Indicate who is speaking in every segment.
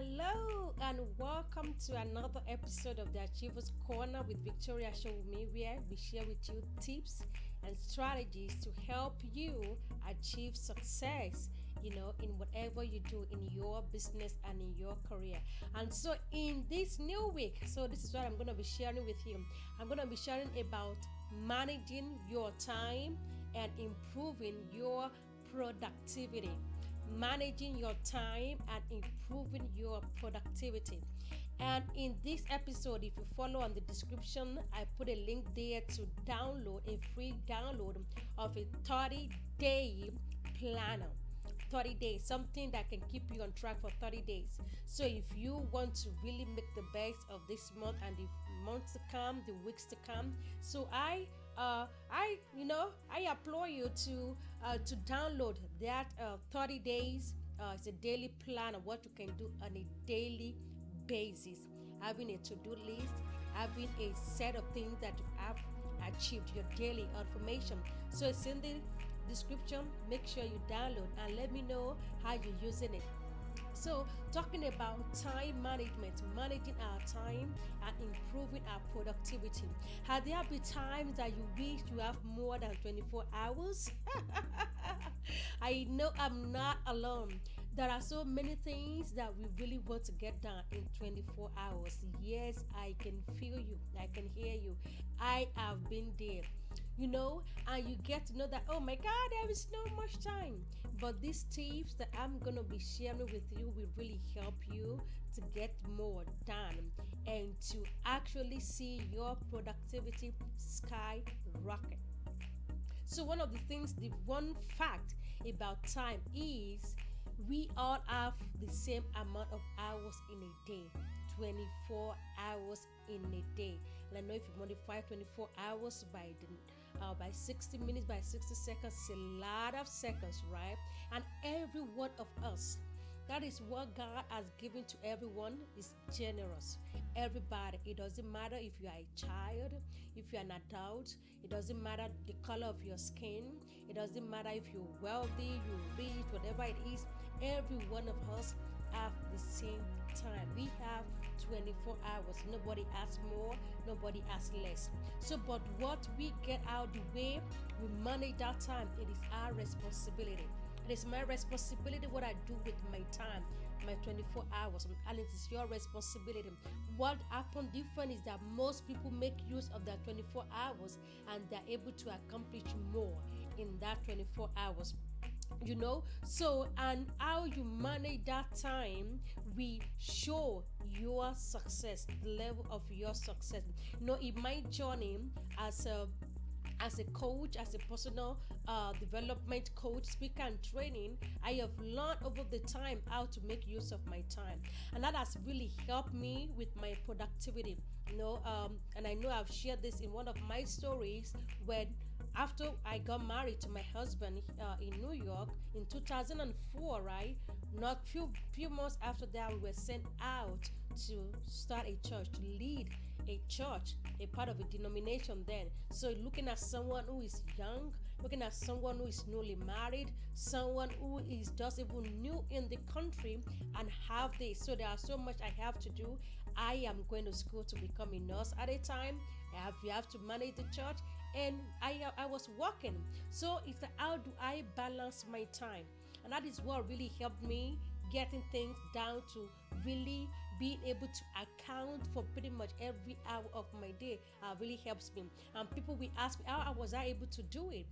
Speaker 1: Hello and welcome to another episode of the Achievers Corner with Victoria Showme, where we share with you tips and strategies to help you achieve success, in whatever you do in your business and in your career. And so in this new week, this is what I'm going to be sharing with you. I'm going to be sharing about managing your time and improving your productivity. Managing your time and improving your productivity. And in this episode, if you follow on the description, I put a link there to download a free download of a 30-day planner. 30 days, something that can keep you on track for 30 days. So if you want to really make the best of this month and the months to come, the weeks to come, so I applaud you to download that 30 days. It's a daily plan of what you can do on a daily basis, having a to-do list, having a set of things that you have achieved, your daily information. So it's in the description. Make sure you download and let me know how you're using it. So, talking about time management, managing our time and improving our productivity. Have there been times that you wish you have more than 24 hours? I know I'm not alone. There are so many things that we really want to get done in 24 hours. Yes, I can feel you. I can hear you. I have been there. And you get to know that, oh my God, there is no much time. But these tips that I'm going to be sharing with you will really help you to get more done and to actually see your productivity skyrocket. So the one fact about time is we all have the same amount of hours in a day. 24 hours in a day. And I know if you modify 24 hours by 60 minutes, by 60 seconds, it's a lot of seconds, right? And every one of us, that is what God has given to everyone, is generous. Everybody. It doesn't matter if you are a child, if you're an adult. It doesn't matter the color of your skin. It doesn't matter if you're wealthy, you're rich, whatever it is. Every one of us have the same time. We have 24 hours. Nobody has more, nobody has less. So, but what we get out the way, we manage that time. It is our responsibility. It is my responsibility what I do with my time, my 24 hours, and it is your responsibility. What happens different is that most people make use of their 24 hours and they're able to accomplish more in that 24 hours. So and how you manage that time we show your success, the level of your success. In my journey as a coach, as a personal development coach, speaker, and training, I have learned over the time how to make use of my time, and that has really helped me with my productivity. And I know I've shared this in one of my stories when after I got married to my husband in New York in 2004, right? Not few months after that, we were sent out to start a church, to lead a church, a part of a denomination then. So looking at someone who is young, looking at someone who is newly married, someone who is just even new in the country and have this. So there are so much I have to do. I am going to school to become a nurse at a time. You have to manage the church, and I was working. So it's like, how do I balance my time? And that is what really helped me getting things down to really being able to account for pretty much every hour of my day. Really helps me. And people will ask me, how was I able to do it?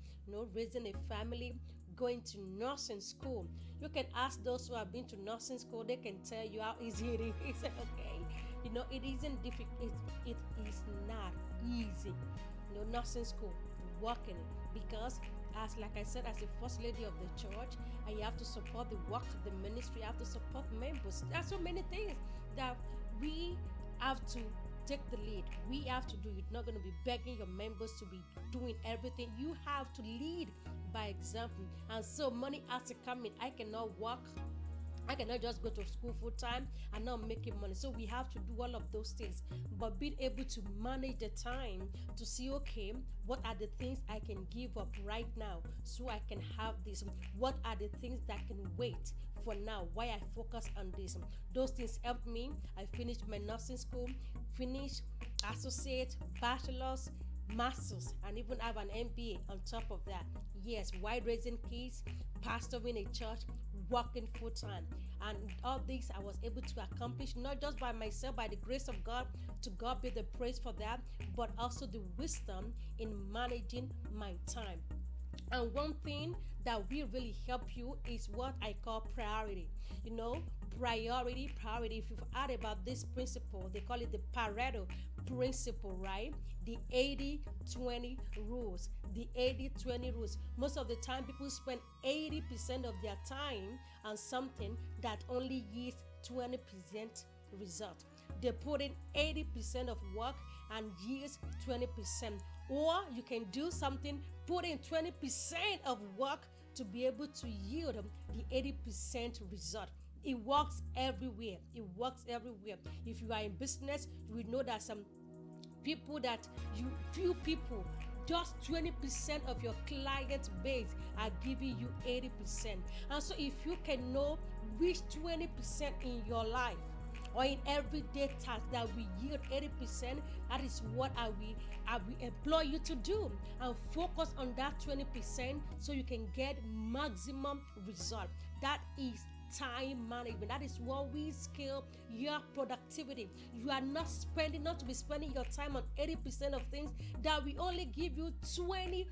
Speaker 1: Raising a family, going to nursing school. You can ask those who have been to nursing school. They can tell you how easy it is. Okay, it isn't difficult. It is not easy. Nursing school, working it, because like I said, as the first lady of the church, I have to support the work of the ministry. I have to support members. There are so many things that we have to take the lead. We have to do. You're not going to be begging your members to be doing everything. You have to lead by example. And so money has to come in. I cannot work I cannot just go to school full time and not making money. So we have to do all of those things. But being able to manage the time to see, okay, what are the things I can give up right now so I can have this? What are the things that can wait for now? Why I focus on this? Those things helped me. I finished my nursing school, finished associate, bachelor's, masters, and even have an MBA on top of that. Yes, while raising kids, pastoring a church, working full time. And all this I was able to accomplish not just by myself, by the grace of God. To God be the praise for that, but also the wisdom in managing my time. And one thing that will really help you is what I call priority. You know, priority. If you've heard about this principle, they call it the Pareto principle, right? The 80-20 rules. The 80-20 rules. Most of the time, people spend 80% of their time on something that only yields 20% result. They put in 80% of work and yields 20%. Or you can do something, put in 20% of work to be able to yield the 80% result. It works everywhere. It works everywhere. If you are in business, you will know that some people that few people, just 20% of your client base are giving you 80%. And so if you can know which 20% in your life or in everyday task that will yield 80%, that is what I will employ you to do, and focus on that 20% so you can get maximum result. That is time management. That is what we scale your productivity. You are not to be spending your time on 80% of things that will only give you 20%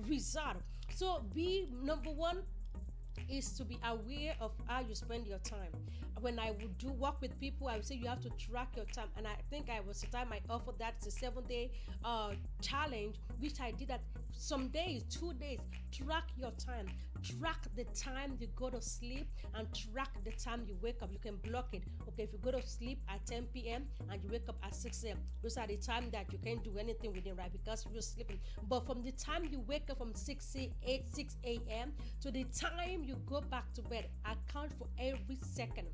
Speaker 1: result. So be number one is to be aware of how you spend your time. When I would do work with people, I would say you have to track your time. And I think I was the time I offered that, it's a 7-day challenge, which I did at some days, 2 days. Track your time. Track the time you go to sleep and track the time you wake up. You can block it. Okay, if you go to sleep at 10 p.m. and you wake up at 6 a.m., those are the time that you can't do anything within, right? Because you're sleeping. But from the time you wake up from 6 a.m. to the time you go back to bed, account for every second.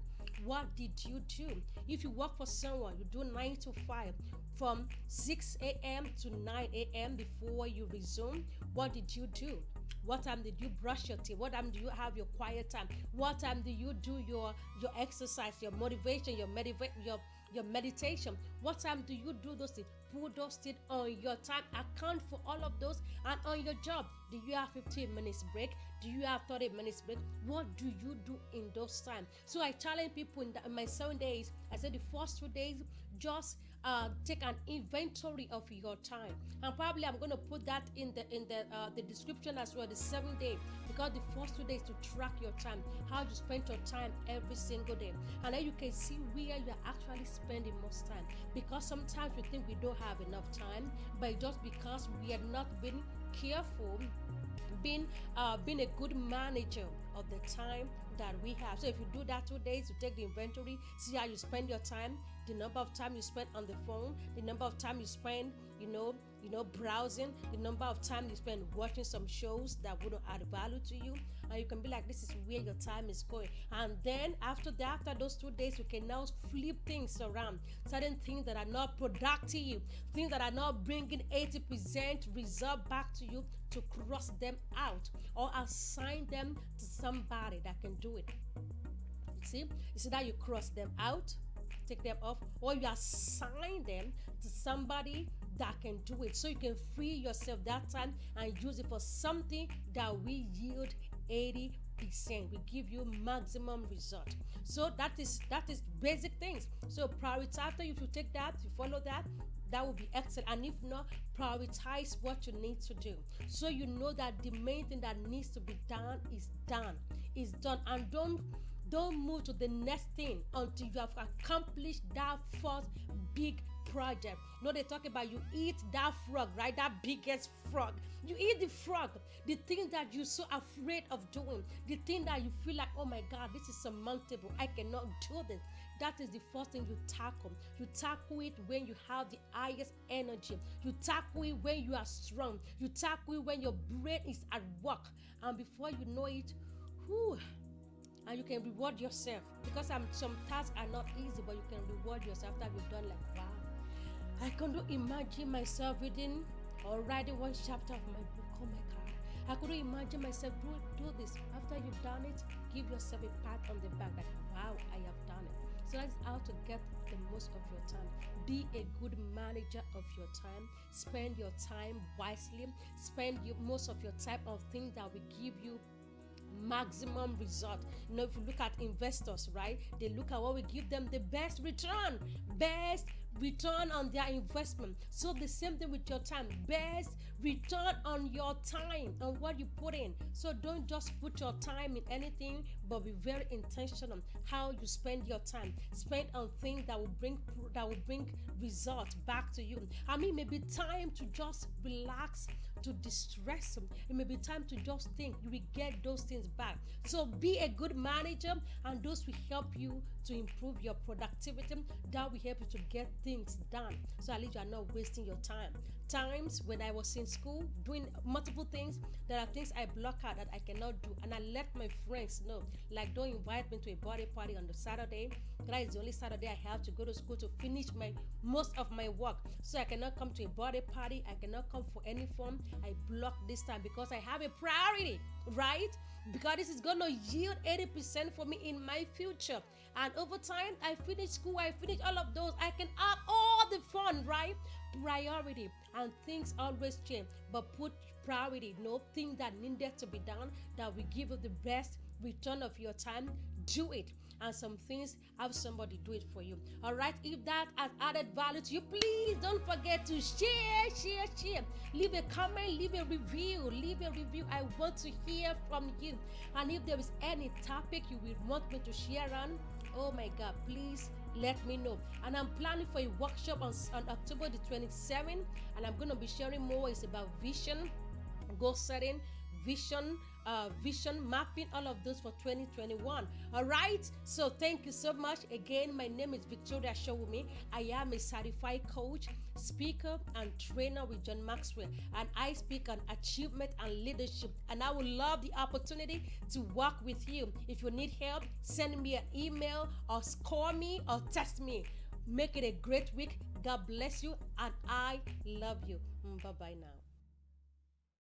Speaker 1: What did you do? If you work for someone, you do 9 to 5. From 6 a.m. to 9 a.m. before you resume, what did you do? What time did you brush your teeth? What time do you have your quiet time? What time do you do your exercise, your motivation, your meditation? What time do you do those things? Put those things on your time. Account for all of those. And on your job, do you have 15 minutes break? Do you have 30 minutes break? What do you do in those times? So I challenge people in my 7 days. I said the first 2 days, just take an inventory of your time, and probably I'm going to put that in the description as well, the 7 day, because the first 2 days to track your time, how you spend your time every single day, and then you can see where you are actually spending most time. Because sometimes we think we don't have enough time, but just because we are not being careful, being a good manager of the time that we have. So if you do that 2 days, you take the inventory, see how you spend your time, the number of time you spend on the phone, the number of time you spend, browsing, the number of time you spend watching some shows that wouldn't add value to you, and you can be like, this is where your time is going. And then after those 2 days, you can now flip things around. Certain things that are not productive, things that are not bringing 80% result back to you, to cross them out or assign them to somebody that can do it. You see that you cross them out, take them off, or you assign them to somebody that can do it, so you can free yourself that time and use it for something that will yield 80%. We give you maximum result. So that is basic things. So prioritize. After you take that, you follow that, that will be excellent. And if not, prioritize what you need to do, so you know that the main thing that needs to be done is done. And don't move to the next thing until you have accomplished that first big project. They talk about you eat that frog, right? That biggest frog. You eat the frog, the thing that you're so afraid of doing, the thing that you feel like, oh my God, this is surmountable, I cannot do this. That is the first thing you tackle. You tackle it when you have the highest energy. You tackle it when you are strong. You tackle it when your brain is at work. And before you know it, and you can reward yourself, because some tasks are not easy, but you can reward yourself after you've done, like, wow, I couldn't imagine myself reading or writing one chapter of my book. Oh my God. I couldn't imagine myself do this. After you've done it, give yourself a pat on the back, like, wow, I have done it. So that's how to get the most of your time. Be a good manager of your time. Spend your time wisely. Spend most of your time on things that will give you maximum result. If you look at investors, right, they look at what will give them the best return on their investment. So the same thing with your time, best return on your time, on what you put in. So don't just put your time in anything, but be very intentional how you spend your time. Spend on things that will bring results back to you. I mean, maybe time to just relax, to distress. It may be time to just think. You will get those things back. So be a good manager, and those will help you to improve your productivity. That will help you to get things done. So at least you are not wasting your time. Times when I was in school doing multiple things, there are things I block out that I cannot do, and I let my friends know. Like, don't invite me to a birthday party on the Saturday. That is the only Saturday I have to go to school to finish most of my work. So I cannot come to a birthday party. I cannot come for any fun. I block this time because I have a priority, right? Because this is gonna yield 80% for me in my future. And over time, I finish school, I finish all of those, I can have all the fun, right? Priority. And things always change, but put priority. No thing that needed to be done that will give you the best return of your time. Do it. And some things, have somebody do it for you. All right, if that has added value to you, please don't forget to share. Leave a comment, leave a review. I want to hear from you. And if there is any topic you will want me to share on, oh my God, please let me know. And I'm planning for a workshop on October the 27th, and I'm going to be sharing more. It's about vision, goal setting, vision mapping, all of those for 2021. All right, so thank you so much. Again, my name is Victoria Showumi. I am a certified coach, speaker, and trainer with John Maxwell, and I speak on achievement and leadership, and I would love the opportunity to work with you. If you need help, send me an email or call me or text me. Make it a great week. God bless you, and I love you. Bye-bye now.